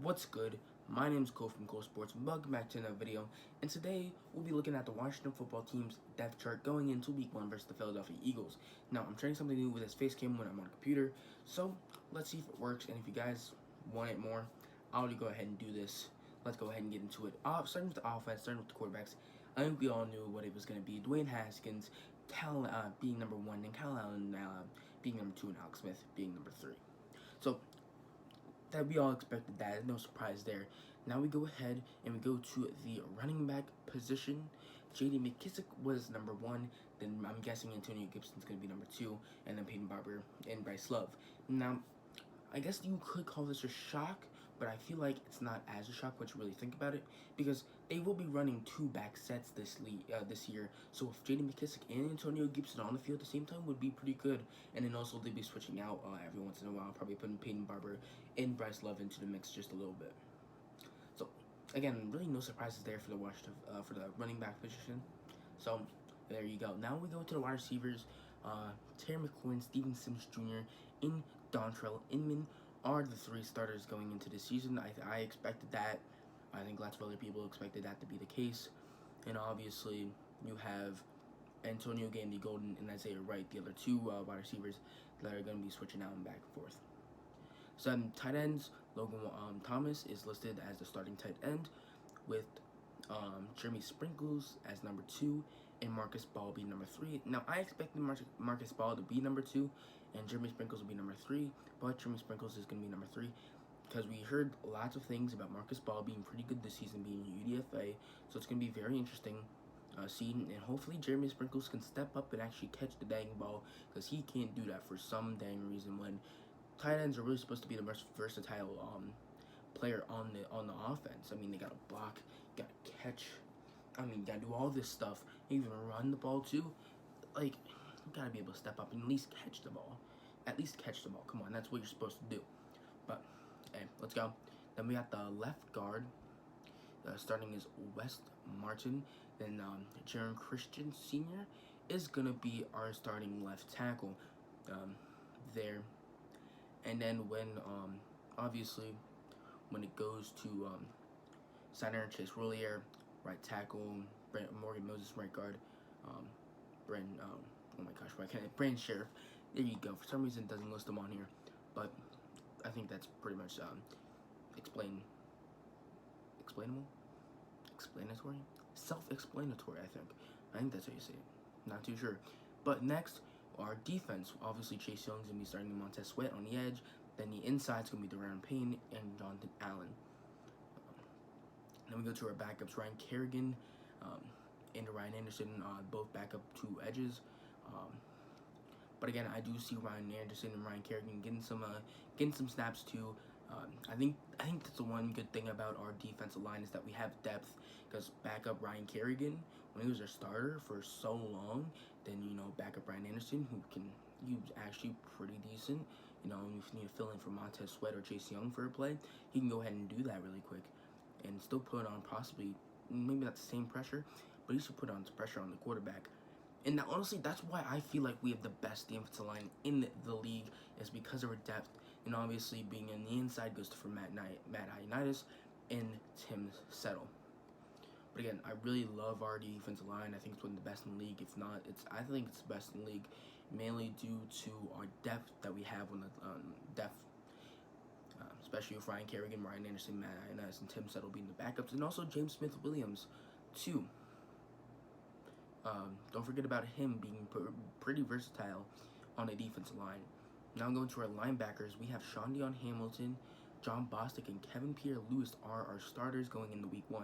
What's good? My name is Cole from Cole Sports. Welcome back to another video. And today we'll be looking at the Washington football team's depth chart going into Week 1 versus the Philadelphia Eagles. Now I'm trying something new with this face cam when I'm on a computer, so let's see if it works. And if you guys want it more, I'll go ahead and do this. Let's go ahead and get into it. Starting with the offense, starting with the quarterbacks. I think we all knew what it was going to be. Dwayne Haskins, being number 1, and Kyle Allen being number 2, and Alex Smith being number 3. So that we all expected that, no surprise there. Now we go ahead and we go to the running back position. J.D. McKissick was number 1, then I'm guessing Antonio Gibson's going to be number 2, and then Peyton Barber and Bryce Love. Now, I guess you could call this a shock, but I feel like it's not as a shock once you really think about it, because they will be running 2 back sets this year. So if J.D. McKissick and Antonio Gibson on the field at the same time would be pretty good. And then also they'd be switching out every once in a while, probably putting Peyton Barber and Bryce Love into the mix just a little bit. So again, really no surprises there for the Washington for the running back position. So there you go. Now we go to the wide receivers. Terry McLaurin, Steven Sims Jr., and Dontrell Inman are the 3 starters going into the season. I expected that. I think lots of other people expected that to be the case. And obviously, you have Antonio Gandy Golden and Isaiah Wright, the other 2 wide receivers that are going to be switching out and back and forth. So tight ends, Logan Thomas is listed as the starting tight end, with Jeremy Sprinkles as number 2 and Marcus Ball being number 3. Now, I expected Marcus Ball to be number 2 and Jeremy Sprinkles will be number 3, but Jeremy Sprinkles is going to be number 3 because we heard lots of things about Marcus Ball being pretty good this season, being UDFA, so it's going to be very interesting seeing, and hopefully Jeremy Sprinkles can step up and actually catch the dang ball, because he can't do that for some dang reason when tight ends are really supposed to be the most versatile player on the offense. I mean, they gotta block, gotta catch, gotta do all this stuff, even run the ball too. Like, you gotta be able to step up and at least catch the ball. At least catch the ball. Come on, that's what you're supposed to do. But hey, let's go. Then we got the left guard. Starting is Wes Martin. Then Jaron Christian Sr. is gonna be our starting left tackle there. And then when obviously when it goes to center, Chase Roullier, right tackle, Morgan Moses, right guard, oh my gosh, why can't I? Brandon Sheriff. There you go. For some reason, it doesn't list them on here, but I think that's pretty much explanatory, self-explanatory. I think that's how you say it. Not too sure. But next, our defense. Obviously, Chase Young's gonna be starting Montez Sweat on the edge. Then the inside's gonna be De'Aaron Payne and Jonathan Allen. Then we go to our backups: Ryan Kerrigan and Ryan Anderson, both backup 2 edges. But again, I do see Ryan Anderson and Ryan Kerrigan getting some snaps too. I think that's the one good thing about our defensive line is that we have depth, because backup Ryan Kerrigan, when he was our starter for so long, then backup Ryan Anderson, who's actually pretty decent. If you need to fill in for Montez Sweat or Chase Young for a play, he can go ahead and do that really quick and still put on possibly maybe not the same pressure, but he should put on pressure on the quarterback. And now, honestly, that's why I feel like we have the best defensive line in the league, is because of our depth. And obviously, being in the inside goes for Matt Ioannidis and Tim Settle. But again, I really love our defensive line. I think it's one of the best in the league. If not, I think it's the best in the league, mainly due to our depth that we have on the depth. Especially with Ryan Kerrigan, Ryan Anderson, Matt Ioannidis, and Tim Settle being the backups, and also James Smith-Williams too. Don't forget about him being pretty versatile on the defensive line. Now going to our linebackers, we have Sean Dion Hamilton, John Bostic, and Kevin Pierre-Louis are our starters going into Week 1,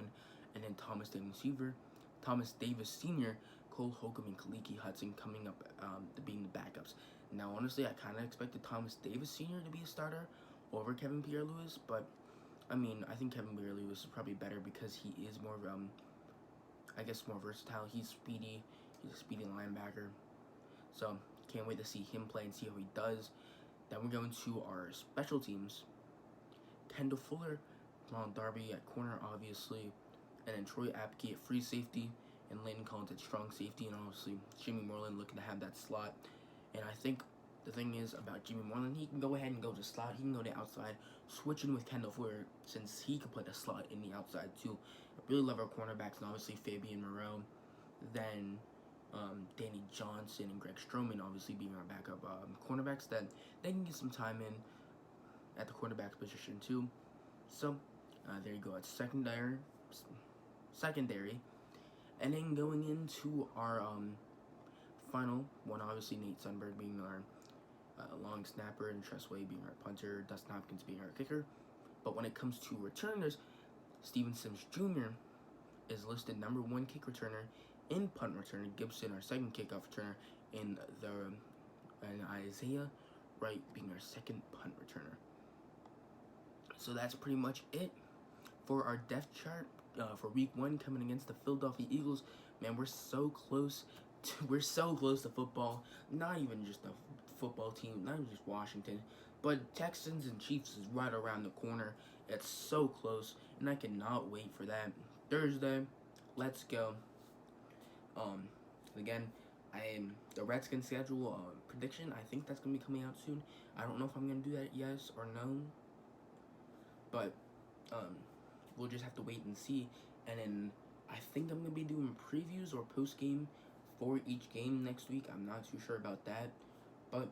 and then Thomas Davis Sr., Cole Holcomb, and Kaliki Hudson coming up being the backups. Now, honestly, I kind of expected Thomas Davis Sr. to be a starter over Kevin Pierre-Louis, but I think Kevin Pierre-Louis is probably better because he is more more versatile. He's speedy. He's a speedy linebacker. So, can't wait to see him play and see how he does. Then we're going to our special teams. Kendall Fuller, Ron Darby at corner, obviously. And then Troy Apke at free safety. And Landon Collins at strong safety. And obviously, Jimmy Moreland looking to have that slot. And I think the thing is about Jimmy Moreland, he can go ahead and go to slot. He can go to outside, switch in with Kendall Fuller, since he can play the slot in the outside too. I really love our cornerbacks, and obviously Fabian Moreau, then Danny Johnson and Greg Stroman obviously being our backup cornerbacks. That they can get some time in at the quarterback position too. So there you go. It's secondary, and then going into our final one, obviously Nate Sundberg being our long snapper, and Tress Way being our punter, Dustin Hopkins being our kicker. But when it comes to returners, Steven Sims Jr. is listed number 1 kick returner in punt returner, Gibson our second kickoff returner, and Isaiah Wright being our second punt returner. So that's pretty much it for our depth chart for week 1 coming against the Philadelphia Eagles. Man, we're so close to football. Not even just a football team, not even just Washington, but Texans and Chiefs is right around the corner. It's so close, and I cannot wait for that. Thursday, let's go. Again, the Redskins schedule prediction, I think that's gonna be coming out soon. I don't know if I'm gonna do that, yes or no, but we'll just have to wait and see. And then I think I'm gonna be doing previews or post game for each game next week. I'm not too sure about that, but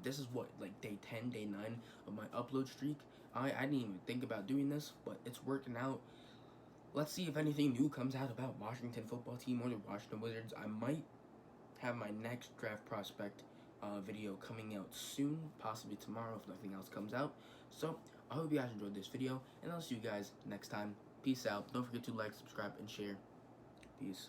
this is what, like day 10, day 9 of my upload streak. I didn't even think about doing this, but it's working out. Let's see if anything new comes out about Washington football team or the Washington Wizards. I might have my next draft prospect video coming out soon, possibly tomorrow if nothing else comes out. So I hope you guys enjoyed this video, and I'll see you guys next time. Peace out. Don't forget to like, subscribe, and share. Peace.